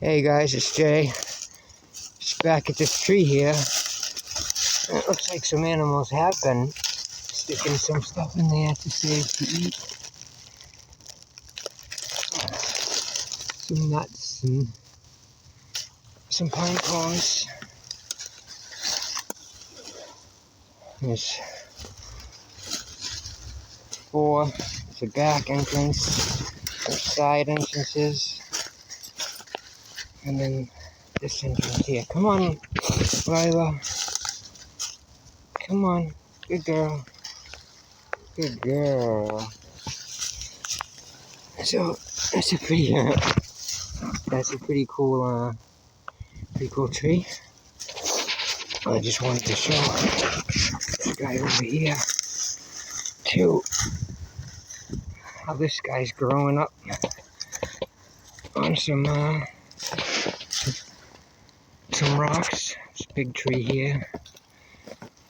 Hey guys, it's Jay. Just back at this tree here. It looks like some animals have been sticking some stuff in there to save to eat. Some nuts and some pine cones. There's four. There's a back entrance. There's side entrances. And then this entrance here. Come on, Lila. Come on. Good girl. Good girl. So that's a pretty cool tree. I just wanted to show this guy over here too, how this guy's growing up on some rocks. This big tree here.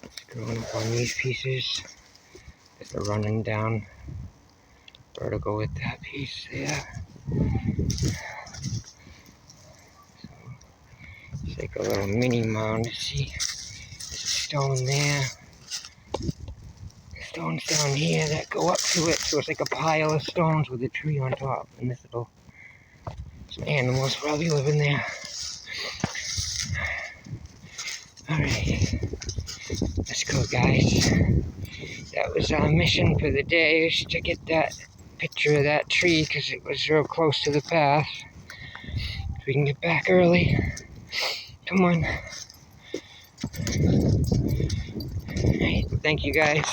It's growing up on these pieces. They're running down vertical with that piece there. So it's like a little mini mound. See, there's a stone there. Stones down here that go up to it, so it's like a pile of stones with a tree on top. And this little, some animals probably live in there. Alright, let's go, guys. That was our mission for the day, was to get that picture of that tree because it was real close to the path. So we can get back early. Come on. Alright, thank you, guys.